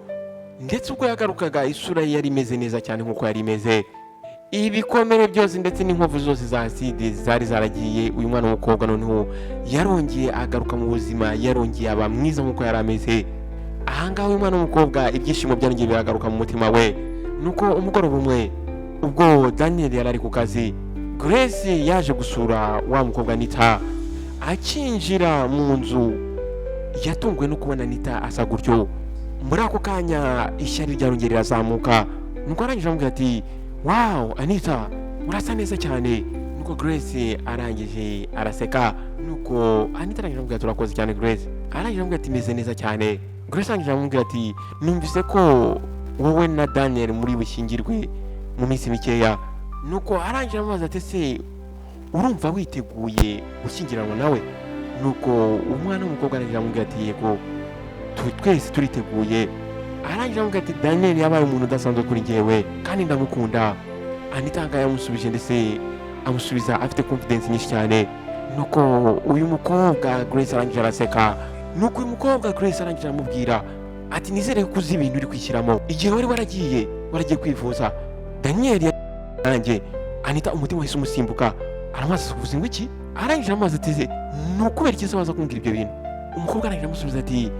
Speaker 1: Ndetse ubwo yagarukaga isura ye yari imeze neza cyane nk'uko yari imeze. Ibikomere byose ndetse n'inkovu zose za acide zari zaragiye. Uyu mwana w'umukobwa noneho yarongeye agaruka mu buzima, yarongeye aba mwiza nk'uko yari ameze. Ahangaha uyu mwana w'umukobwa ibyishimo byarongeye biragaruka mu mutima we. Nuko umugoroba umwe ubwo Daniel yari ari ku kazi, Grace yaje gusura wa mukobwa Anita. Akinjira mu nzu yatunguwe no kubona Anita asa gutyo. Muri ako kanya ishyari ryarongeye rirazamuka. Nuko arangije amubwira ati wow Anita urasa neza cyane. Nuko Grace arangije araseka. Nuko Anita arangije amubwira ati urakoze cyane Grace. Arangije amubwira ati meze neza cyane. Grace arangije amubwira ati numvise ko wowe na Daniel muri bushyingirwe mu minsi mikeya. Nuko arangije amubaza ati se urumva witeguye gushyingiranwa nawe? Nuko umwana w'umukobwa arangije amubwira ati yego twese turiteguye. Arangije amubwira ati Daniel yabaye umuntu udasanzwe kuri njyewe kandi ndamukunda. Anita yamusubije ndetse amusubiza afite confidence nyinshi cyane. Nuko uyu mukobwa Grace arangije araseka. Nuko uyu mukobwa Grace arangije amubwira ati nizere ko uzi ibintu uri kwishyiramo. Igihe wari waragiye kwivuza Daniel yanjye. Anita umutima wahise umusimbuka, aramaze kuvuza ngo iki? Arangije amaze ati nukubera iki se waza kumbwira ibyo bintu? Umukobwa arangije amusubiza ati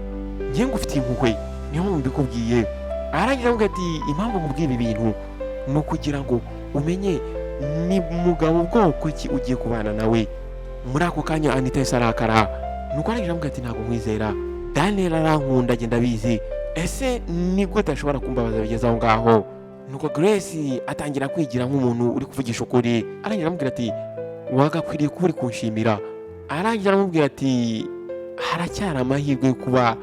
Speaker 1: ngiye ngufitiye impuhwe niyo mpamvu mbikubwiye. Arangije avuga ati impamvu mubwiye ibi bintu ni ukugira ngo umenye ni mugabo bwoko ki ugiye kubana nawe. Muri ako kanya Anita yahise arakara. Nuko arangije avuga ati ntabwo nkwizera, Daniel arankunda agenda abizi, ese ni gute ashobora kumbabaza bigeze aho ngaho? Nuko Grace atangira kwigira nk'umuntu uri kuvugisha ukuri. Arangije aramubwira ati wagakwiriye kuba uri kunshimira. Arangije aramubwira ati haracyari amahirwe yo kuba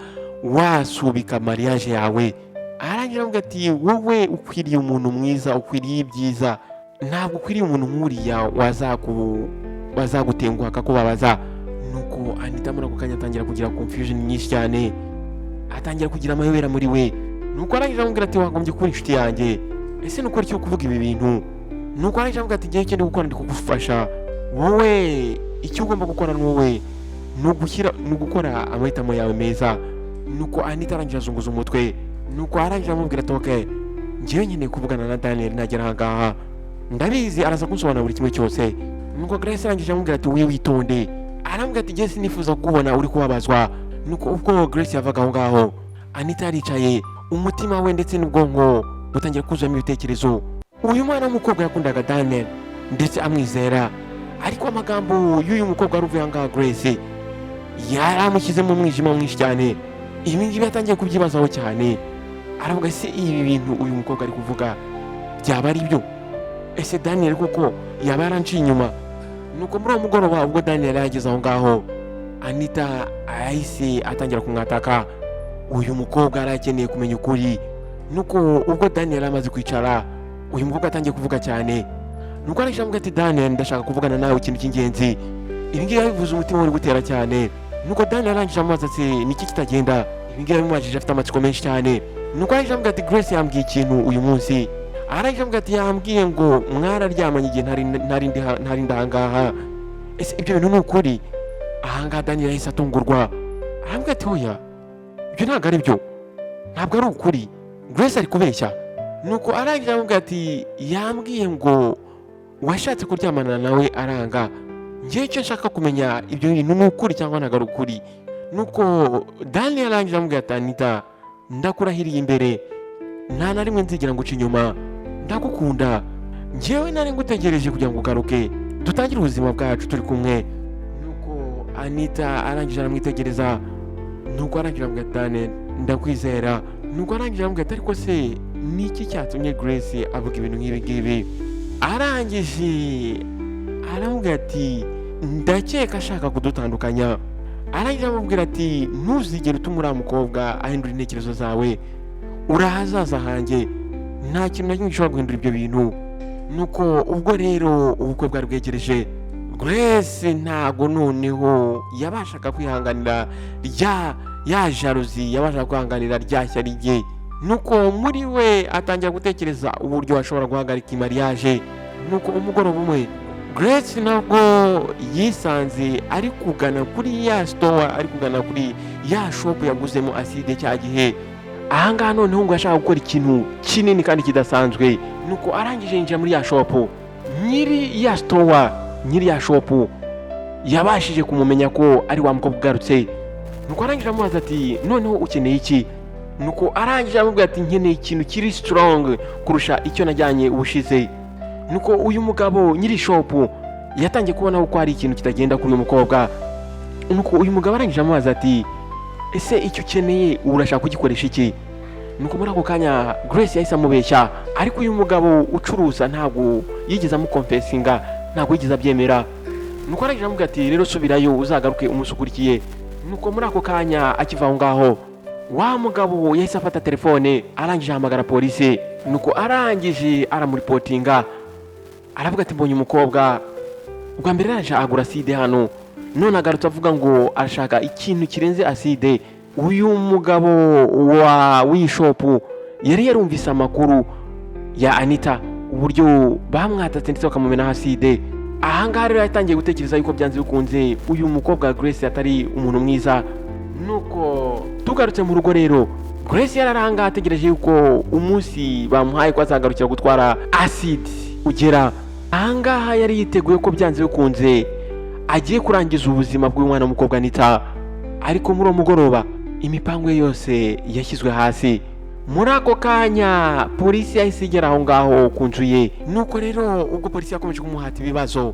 Speaker 1: wasubika mariage yawe. Arangije aramubwira ati wowe ukwiriye umuntu mwiza, ukwiriye ibyiza, ntabwo ukwiriye umuntu nk'uriya wazagutenguha akakubabaza. Nuko Anita muri ako kanya atangira kugira confusion nyinshi cyane, atangira kugira amayobera muri we. Nuko arangije aramubwira ati wagombye kuba inshuti yanjye, ese nuko aricyo kuvuga ibi bintu? Nuko arangije aramubwira ati ngiye icyo ndi gukora ndi kugufasha, wowe icyo ugomba gukora ni wowe ni ugukora amahitamo yawe meza. Nuko Anita arangije azunguza umutwe. Nuko arangije aramubwira ati okay ngiye nkeneye kuvugana na Daniel nagera ahangaha, ndabizi araza kunsobanura buri kimwe cyose. Nuko Grace arangije aramubwira ati witonde. Arambwira ati Jesse nifuza kukubona uri kubabazwa. Nuko ubwo Grace yavaga aho ngaho, Anita yaricaye, umutima we ndetse n'ubwonko butangira kuzamo ibitekerezo. Uyu mwana w'umukobwa yakundaga Daniel ndetse amwizera. Ariko amagambo y'uyu mukobwa wari uvuye ahangaha Grace yaramushyize mu mwijima mwinshi cyane. Ibi ngibi yatangiye kubyibazaho cyane, aravuga ese ibi bintu uyu mukobwa ari kuvuga byaba ari byo? Ese Daniel koko yaba yaranciye inyuma? Nuko muri uwo mugoroba ubwo Daniel yageze aho ngaho, Anita ahise atangira kumwataka. Uyu mukobwa yari akeneye kumenya ukuri. Nuko ubwo Daniel amaze kwicara, uyu mukobwa atangiye kuvuga cyane. Nuko arashaka avuga ati Daniel, ndashaka kuvugana nawe ikintu cy'ingenzi. Ibi ngibi yabivuze umutima uri gutera cyane. Nuko Daniel arangije amubaza ati niki kitagenda? Ibi ngibi yabimubajije afite amatsiko menshi cyane. Nuko arangije avuga ati Grace yambwiye ikintu uyu munsi. Arangije avuga ati yambwiye ngo mwararyamanye igihe ntari ndahangaha. Ese ibyo bintu ni ukuri? Ahangaha Daniel yahise atungurwa, aravuga ati oya, ibyo ntabwo ari byo, ntabwo ari ukuri, Grace ari kubeshya. Nuko arangije avuga ati yambwiye ngo washatse kuryamana nawe aranga. Ngiye icyo nshaka kumenya ibyo bintu ni ukuri cyangwa ntabwo ari ukuri. Nuko Daniel arangije avuga ati Anita, ndakurahiriye imbere, nta na rimwe nzigera nguca inyuma, ndagukunda, njyewe nari ngutegereje kugira ngo ugaruke dutangire ubuzima bwacu turi kumwe. Nuko Anita arangije aramwitegereza. Nuko arangije avuga ati Daniel, ndakwizera. Nuko arangije avuga ati ariko se niki cyatumye Grace avuga ibintu nk'ibi ngibi? Arangije aravuga ati ndakeka ashaka kudutandukanya. Arangije amubwira ati ntuzigere utuma uriya mukobwa ahindura intekerezo zawe, uri ahazaza hanjye, nta kintu na kimwe gishobora guhindura ibyo bintu. Nuko ubwo rero ubukwe bwari bwegereje, Grace ntago noneho yabashaga kwihanganira ya jalousie, yabashaga kwihanganira rya shyari rye. Nuko muri we atangira gutekereza uburyo ashobora guhagarika mariage. Nuko umugoroba umwe Grace ntabwo yisanze ari kugana kuri ya store, ari kugana kuri ya shop yaguzemo acide cya gihe. Ahangaha noneho ngo yashaka gukora ikintu kinini kandi kidasanzwe. Nuko arangije yinjira muri ya shop, nyiri ya store, nyiri ya shop yabashije kumumenya ko ari wa mukobwa ugarutse. Nuko arangije amubaza ati noneho ukeneye iki? Nuko arangije amubwira ati nkeneye ikintu kiri strong kurusha icyo najyanye ubushize. Nuko uyu mugabo nyiri shop yatangiye kubona ko hari ikintu kitagenda kuri uyu mukobwa. Nuko uyu mugabo arangije amubaza ati ese icyo ukeneye urashaka kugikoresha iki? Nuko muri ako kanya Grace yahise amubeshya, ariko uyu mugabo ucuruza ntabwo yigeze amukonfesinga, ntabwo yigeze abyemera. Nuko arangije amubwira ati rero subirayo uzagaruke umunsi ukurikiye. Nuko muri ako kanya akiva aho ngaho, wa mugabo yahise afata telefone, arangije ahamagara polisi. Nuko arangije aramuripotinga, aravuga ati mbonye umukobwa ubwa mbere araje agura acide hano, none agarutse avuga ngo arashaka ikintu kirenze acide. Uyu mugabo w'iyi shop yari yarumvise amakuru ya Anita, uburyo bamwatatse ndetse bakamumena acide. Ahangaha rero yatangiye gutekereza yuko byanze bikunze uyu mukobwa Grace atari umuntu mwiza. Nuko tugarutse mu rugo rero, Grace yararanga ategereje yuko umunsi bamuhaye ko azagarukira gutwara acide ugera. Ahangaha yari yiteguye ko byanze bikunze agiye kurangiza ubuzima bw'umwana w'umukobwa Anita. Ariko muri uwo mugoroba imipango ye yose yashyizwe hasi. Muri ako kanya polisi yahise igera aho ngaho ku nzu ye. Nuko rero ubwo polisi yakomeje kumuhata ibibazo,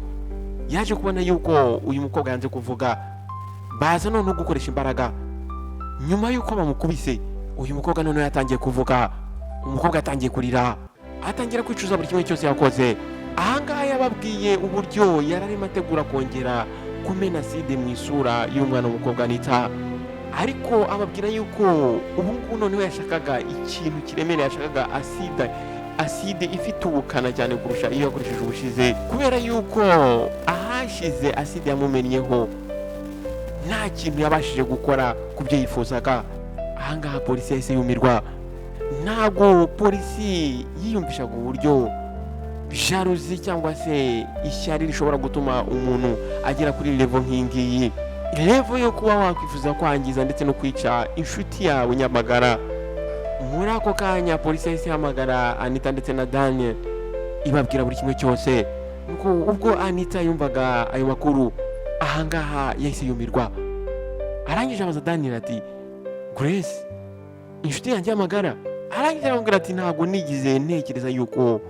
Speaker 1: yaje kubona yuko uyu mukobwa yanze kuvuga, baza none gukoresha imbaraga. Nyuma yuko bamukubise, uyu mukobwa none yatangiye kuvuga. Umukobwa yatangiye kurira, atangira kwicuza buri kimwe cyose yakoze. Ahangaha yababwiye uburyo yararimo ategura kongera kumena acide mu isura y'umwana w'umukobwa Anita, ariko ababwira yuko ubu ngubu noneho yashakaga ikintu kiremereye, yashakaga acide ifite ubukana cyane kurusha iyo yakoresheje ubushize, kubera yuko ahashize acide yamumennyeho nta kintu yabashije gukora ku byo yifuzaga. Ahangaha polisi yahise yumirwa. Ntabwo polisi yiyumvishaga uburyo jalousie cyangwa se ishyari rishobora gutuma umuntu agera kuri level nk'ingiyi, level yo kuba wakwifuza kwangiza ndetse no kwica inshuti yawe nyamagara. Muri ako kanya polisi yahise ihamagara Anita ndetse na Daniel, ibabwira buri kimwe cyose. Nuko ubwo Anita yumvaga ayo makuru, ahangaha yahise yumirwa. Arangije abaza Daniel ati Grace, inshuti yanjye y'amagara? Arangije aramubwira ati ntabwo nigize ntekereza yuko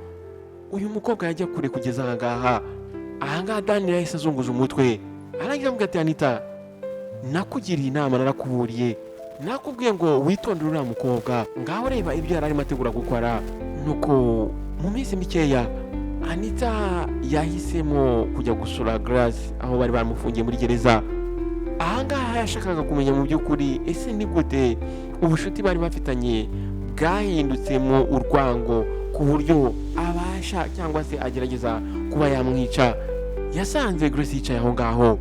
Speaker 1: uyu mukobwa yajya kure kugeza ahangaha Daniel yahise azunguza umutwe arangira avuga ati Anita, nakugiriye inama, narakuburiye, nakubwiye ngo witondere uriya mukobwa, ngaho reba ibyo yari arimo ategura gukora. Nuko mu minsi mikeya Anita yahisemo kujya gusura Grace aho bari bamufungiye muri gereza. Ahangaha yashakaga kumenya mu by'ukuri ese ni gute ubushuti bari bafitanye bwahindutsemo urwango ku buryo abasha cyangwa se agerageza kuba yamwica. Yasanze Grace yicaye aho ngaho,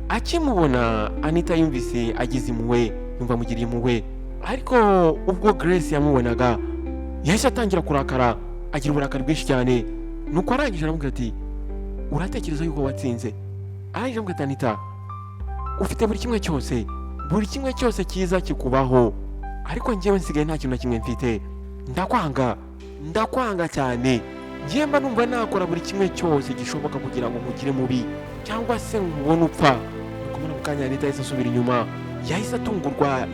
Speaker 1: akimubona Anita yumvise agize impuhwe, yumva amugiriye impuhwe, ariko ubwo Grace yamubonaga yahise atangira kurakara, agira uburakari bwinshi cyane. Nuko arangije aramubwira ati uratekereza yuko watsinze? Arangije aramubwira ati Anita, ufite buri kimwe cyose cyiza kikubaho, ariko njyewe nsigaye nta kintu na kimwe mfite. Ndakwanga cyane, njyewe mba numva nakora buri kimwe cyose gishoboka kugira ngo nkugire mubi cyangwa se nkubone upfa. Nuko muri ako kanya Anita yahise asubira inyuma, yahise atungurwa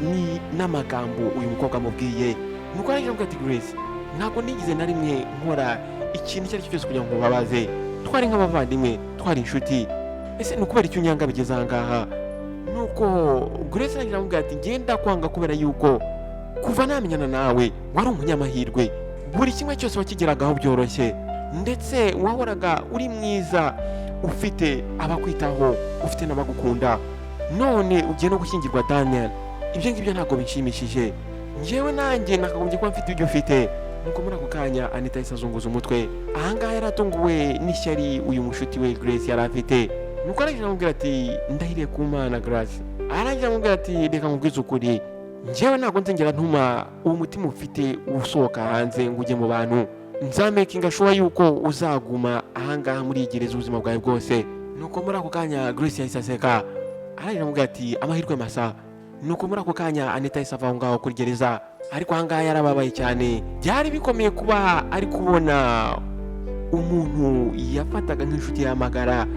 Speaker 1: n'amagambo uyu mukobwa amubwiye. Nuko arangije aramubwira ati Grace, ntabwo nigeze na rimwe nkora ikintu icyo ari cyo cyose kugira ngo nkubabaze, twari nk'abavandimwe, twari inshuti, ese ni ukubera icyo unyanga bigeze ahangaha? Nuko Grace arangira aramubwira ati ngenda kwanga kubera yuko kuva namenyana nawe wari umunyamahirwe, buri kimwe cyose wakigeragaho byoroshye, ndetse wahoraga uri mwiza, ufite abakwitaho, ufite n'abagukunda. None ugiye no gushyingirwa Daniel, ibyo ngibyo ntabwo binshimishije, njyewe nanjye nakagombye kuba mfite ibyo ufite. Nuko muri ako kanya Anita yahise azunguza umutwe, ahangaha yaratunguwe n'ishyari uyu mushuti we Grace yari afite. Nuko arangije aramubwira ati ndahiriye ku Mana Grace, arangije aramubwira ati reka nkubwize ukuri, njyewe ntabwo nzongera ntuma uwo mutima ufite usohoka hanze ngo ujye mu bantu, nzamakinga sure yuko uzaguma ahangaha muri iyi gereza ubuzima bwawe bwose. Nuko muri ako kanya Grace yahise aseka, arangije aramubwira ati amahirwe masa. Nuko muri ako kanya Anita yahise ava aho ngaho kuri gereza, ariko ahangaha yarababaye cyane. Byari bikomeye kuba ari kubona umuntu yafataga nk'inshuti y'amagara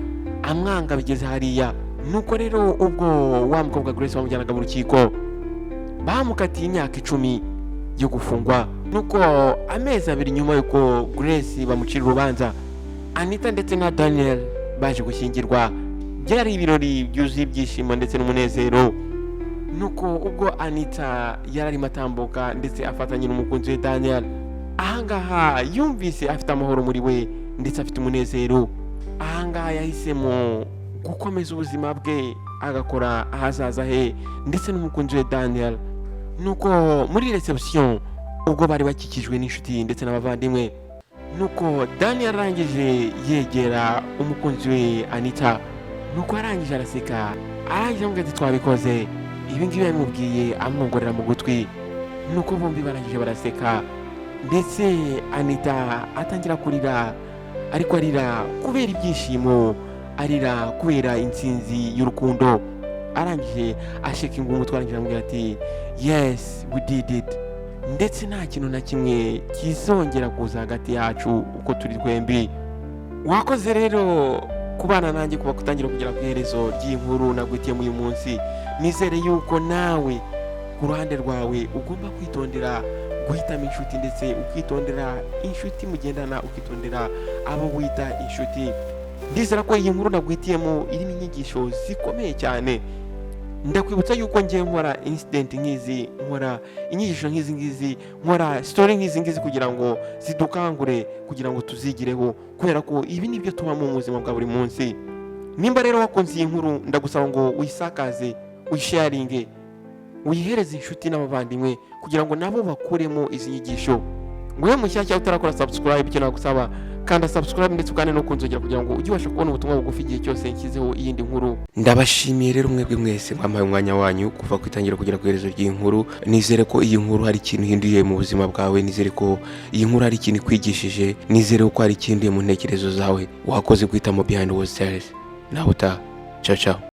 Speaker 1: amwanga bigeze hariya. Nuko rero ubwo wa mukobwa Grace bamujyanaga mu rukiko, bamukatiye imyaka 10 yo gufungwa. Nuko amezi 2 nyuma yuko Grace bamucira urubanza, Anita ndetse na Daniel baje gushyingirwa. Byari ibirori byuzuye ibyishimo ndetse n'umunezero. Nuko ubwo Anita yararimo atambuka ndetse afatanye n'umukunzi we Daniel, ahangaha yumvise afite amahoro muri we ndetse afite umunezero. Ahangaha yahisemo gukomeza ubuzima bwe, agakora ahazaza he ndetse n'umukunzi we Daniel. Nuko muri reception ubwo bari bakikijwe n'inshuti ndetse n'abavandimwe, nuko Daniel arangije yegera umukunzi we Anita. Nuko arangije araseka, arangije aramubwira ati twabikoze. Ibi ngibi yamubwiye amwongorera mu gutwi. Nuko bombi barangije baraseka, ndetse Anita atangira kurira, ariko arira kubera ibyishimo, arira kubera intsinzi y'urukundo. Arangije asheka ingumu umutwe, arangije aramubwira ati yes we did it, ndetse nta kintu na kimwe kizongera kuza hagati yacu uko turi twembi. Wakoze rero kubana nanjye kuba kutangira kugera ku iherezo ry'inkuru nagwitiyemo uyu munsi. Nizere yuko nawe ku ruhande rwawe ugomba kwitondera guhitamo inshuti, ndetse ukitondera inshuti mugendana, ukitondera abo wita inshuti. Ndizera ko iyi nkuru nagwitiyemo irimo inyigisho zikomeye cyane. Ndakwibutsa yuko ngiye nkora incident nk'izi, nkora inyigisho nk'izi ngizi, nkora story nk'izi ngizi kugira ngo zidukangure, kugira ngo tuzigireho, kubera ko ibi nibyo tubamo mu buzima bwa buri munsi. Nimba rero wakunze iyi nkuru, ndagusaba ngo uyisakaze, uyisharinge, uyihereze inshuti n'abavandimwe kugira ngo nabo bakuremo izi nyigisho. Nguhe mushyashya utarakora subscribe, icyo nagusaba kanda subscribe ndetse ukane no kunzogera kugira ngo ujye ubasha kubona ubutumwa bugufi igihe cyose nshyizeho iyindi nkuru. Ndabashimiye rero mwebwe mwese mwampaye umwanya wanyu kuva kwitangira kugera ku iherezo ry'inkuru. Nizere ko iyi nkuru hari ikintu hinduye mu buzima bwawe, nizere ko iyi nkuru hari ikintu ikwigishije, nizere ko hari ikintu mu ntekerezo zawe. Wakoze kwitamo Behind Wall Series. Naho uta ciao ciao.